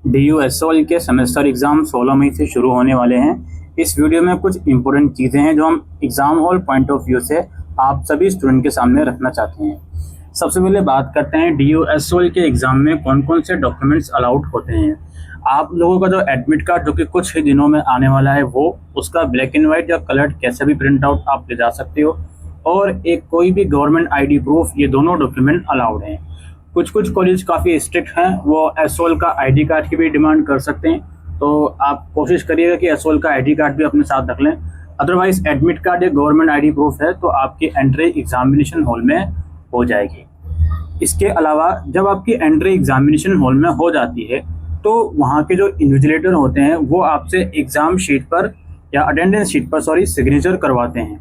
DUSOL के semester exam 16 मई से शुरू होने वाले हैं। इस वीडियो में कुछ इम्पोर्टेंट चीज़ें हैं जो हम exam hall point of view से आप सभी स्टूडेंट के सामने रखना चाहते हैं। सबसे पहले बात करते हैं DUSOL के एग्ज़ाम में कौन कौन से डॉक्यूमेंट्स अलाउड होते हैं। आप लोगों का जो एडमिट कार्ड जो कि कुछ ही दिनों में आने वाला है, वो उसका ब्लैक एंड वाइट या कलर्ड कैसे भी प्रिंट आउट आप ले जा सकते हो, और एक कोई भी गवर्नमेंट ID प्रूफ, ये दोनों डॉक्यूमेंट अलाउड हैं। कुछ कुछ कॉलेज काफ़ी स्ट्रिक्ट हैं, वो एसओएल का ID कार्ड की भी डिमांड कर सकते हैं, तो आप कोशिश करिएगा कि एसओएल का ID कार्ड भी अपने साथ रख लें। अदरवाइज एडमिट कार्ड या गवर्नमेंट ID प्रूफ है तो आपकी एंट्री एग्जामिनेशन हॉल में हो जाएगी। इसके अलावा जब आपकी एंट्री एग्जामिनेशन हॉल में हो जाती है तो वहाँ के जो इन्विजिलेटर होते हैं वो आपसे एग्ज़ाम शीट पर या अटेंडेंस शीट पर सिग्नेचर करवाते हैं।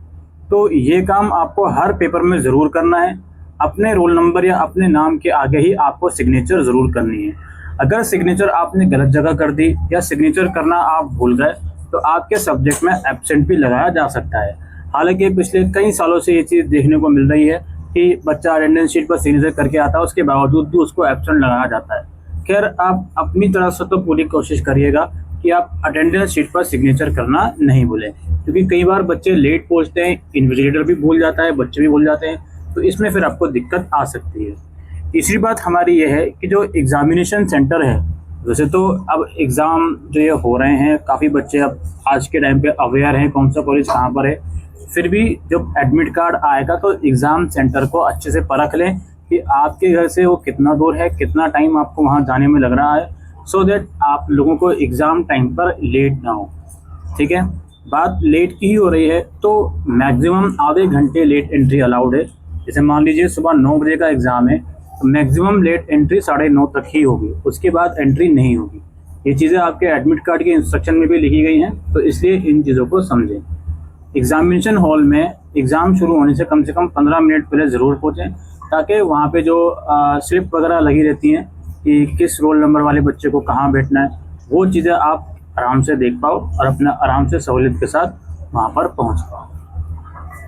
तो ये काम आपको हर पेपर में ज़रूर करना है। अपने रोल नंबर या अपने नाम के आगे ही आपको सिग्नेचर ज़रूर करनी है। अगर सिग्नेचर आपने गलत जगह कर दी या सिग्नेचर करना आप भूल गए तो आपके सब्जेक्ट में एब्सेंट भी लगाया जा सकता है। हालांकि पिछले कई सालों से ये चीज़ देखने को मिल रही है कि बच्चा अटेंडेंस शीट पर सिग्नेचर करके आता है, उसके बावजूद भी उसको एब्सेंट लगाया जाता है। खैर, आप अपनी तरफ से तो पूरी कोशिश करिएगा कि आप अटेंडेंस शीट पर सिग्नेचर करना नहीं भूलें, क्योंकि कई बार बच्चे लेट पहुँचते हैं, इन्विजिलेटर भी भूल जाता है, बच्चे भी भूल जाते हैं, तो इसमें फिर आपको दिक्कत आ सकती है। तीसरी बात हमारी ये है कि जो एग्ज़ामिनेशन सेंटर है, वैसे तो अब एग्ज़ाम जो ये हो रहे हैं, काफ़ी बच्चे अब आज के टाइम पे अवेयर हैं कौन सा कॉलेज कहाँ पर है, फिर भी जब एडमिट कार्ड आएगा तो एग्ज़ाम सेंटर को अच्छे से परख लें कि आपके घर से वो कितना दूर है, कितना टाइम आपको वहाँ जाने में लग रहा है, सो दैट आप लोगों को एग्ज़ाम टाइम पर लेट ना हो। ठीक है, बात लेट की ही हो रही है तो मैक्सिमम आधे घंटे लेट एंट्री अलाउड है। जैसे मान लीजिए सुबह 9 बजे का एग्ज़ाम है तो मैक्सिमम लेट एंट्री 9:30 तक ही होगी, उसके बाद एंट्री नहीं होगी। ये चीज़ें आपके एडमिट कार्ड के इंस्ट्रक्शन में भी लिखी गई हैं, तो इसलिए इन चीज़ों को समझें। एग्जामिनेशन हॉल में एग्ज़ाम शुरू होने से कम 15 मिनट पहले ज़रूर पहुँचें, ताकि वहाँ पे जो स्लिप वगैरह लगी रहती हैं कि किस रोल नंबर वाले बच्चे को कहाँ बैठना है, वो चीज़ें आप आराम से देख पाओ और अपना आराम से सहूलियत के साथ वहाँ पर पहुँच पाओ।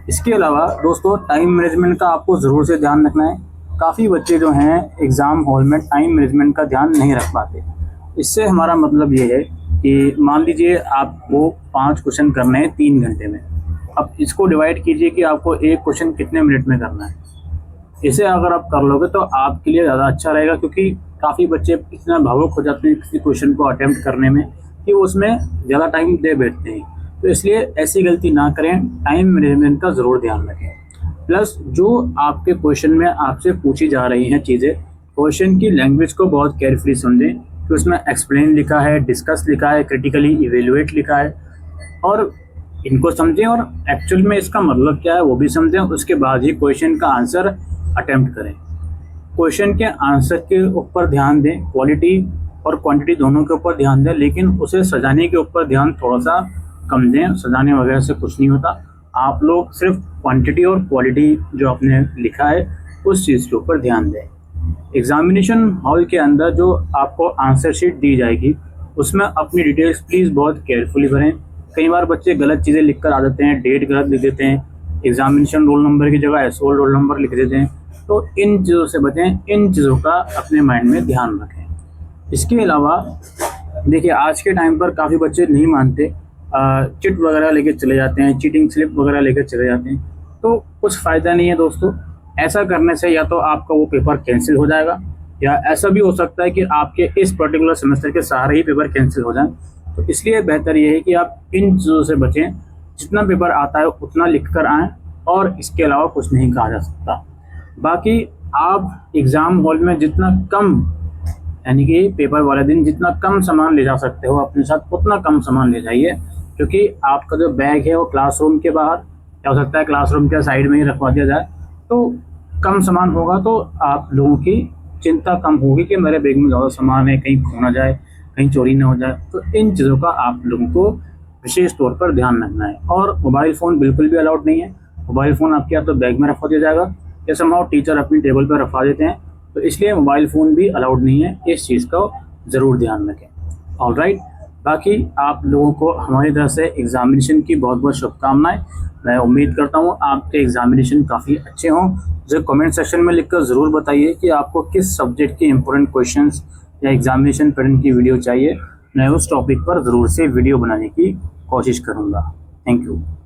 इसके अलावा दोस्तों, टाइम मैनेजमेंट का आपको ज़रूर से ध्यान रखना है। काफ़ी बच्चे जो हैं एग्ज़ाम हॉल में टाइम मैनेजमेंट का ध्यान नहीं रख पाते। इससे हमारा मतलब ये है कि मान लीजिए आपको 5 क्वेश्चन करने हैं 3 घंटे में, अब इसको डिवाइड कीजिए कि आपको एक क्वेश्चन कितने मिनट में करना है। इसे अगर आप कर लोगे तो आपके लिए ज़्यादा अच्छा रहेगा, क्योंकि काफ़ी बच्चे इतना भावुक हो जाते हैं किसी क्वेश्चन को अटेम्प्ट करने में कि उसमें ज़्यादा टाइम दे बैठते हैं। तो इसलिए ऐसी गलती ना करें, टाइम मैनेजमेंट का ज़रूर ध्यान रखें। प्लस जो आपके क्वेश्चन में आपसे पूछी जा रही हैं चीज़ें, क्वेश्चन की लैंग्वेज को बहुत केयरफुली समझें कि उसमें एक्सप्लेन लिखा है, डिस्कस लिखा है, क्रिटिकली इवेल्युएट लिखा है, और इनको समझें और एक्चुअल में इसका मतलब क्या है वो भी समझें। उसके बाद ही क्वेश्चन का आंसर अटेम्प्ट करें। क्वेश्चन के आंसर के ऊपर ध्यान दें, क्वालिटी और क्वांटिटी दोनों के ऊपर ध्यान दें, लेकिन उसे सजाने के ऊपर ध्यान थोड़ा सा कम दें। सजाने वगैरह से कुछ नहीं होता, आप लोग सिर्फ क्वांटिटी और क्वालिटी जो आपने लिखा है उस चीज़ के ऊपर ध्यान दें। एग्जामिनेशन हॉल के अंदर जो आपको आंसर शीट दी जाएगी उसमें अपनी डिटेल्स प्लीज़ बहुत केयरफुली भरें। कई बार बच्चे गलत चीज़ें लिख कर आ जाते हैं, डेट गलत लिख देते हैं, एग्जामिनेशन रोल नंबर की जगह एसओएल रोल नंबर लिख देते हैं, तो इन चीज़ों से बचें, इन चीज़ों का अपने माइंड में ध्यान रखें। इसके अलावा देखिए, आज के टाइम पर काफ़ी बच्चे नहीं मानते, चिट वगैरह लेके चले जाते हैं, चीटिंग स्लिप वगैरह लेकर चले जाते हैं, तो कुछ फ़ायदा नहीं है दोस्तों। ऐसा करने से या तो आपका वो पेपर कैंसिल हो जाएगा, या ऐसा भी हो सकता है कि आपके इस पर्टिकुलर सेमेस्टर के सारे ही पेपर कैंसिल हो जाएं। तो इसलिए बेहतर ये है कि आप इन चीज़ों से बचें। जितना पेपर आता है उतना लिख कर आएँ, और इसके अलावा कुछ नहीं कहा जा सकता। बाकी आप एग्ज़ाम हॉल में जितना कम, यानी कि पेपर वाले दिन जितना कम सामान ले जा सकते हो अपने साथ, उतना कम सामान ले जाइए, क्योंकि आपका जो बैग है वो क्लासरूम के बाहर, या हो सकता है क्लासरूम के साइड में ही रखवा दिया जाए, तो कम सामान होगा तो आप लोगों की चिंता कम होगी कि मेरे बैग में ज़्यादा सामान है, कहीं खो ना जाए, कहीं चोरी ना हो जाए। तो इन चीज़ों का आप लोगों को विशेष तौर पर ध्यान रखना है। और मोबाइल फ़ोन बिल्कुल भी अलाउड नहीं है। मोबाइल फ़ोन आपके या तो बैग में रखवा दिया जाएगा या समहाउ टीचर अपनी टेबल पर रखवा देते हैं, तो इसलिए मोबाइल फ़ोन भी अलाउड नहीं है। इस चीज़ का ज़रूर ध्यान रखें। ऑलराइट, बाकी आप लोगों को हमारी तरफ से एग्ज़ामिनेशन की बहुत बहुत शुभकामनाएं। मैं उम्मीद करता हूं आपके एग्ज़ामिनेशन काफ़ी अच्छे हों। मुझे कमेंट सेक्शन में लिखकर ज़रूर बताइए कि आपको किस सब्जेक्ट के इम्पोर्टेंट क्वेश्चंस या एग्जामिनेशन पैटर्न की वीडियो चाहिए, मैं उस टॉपिक पर ज़रूर से वीडियो बनाने की कोशिश करूँगा। Thank you.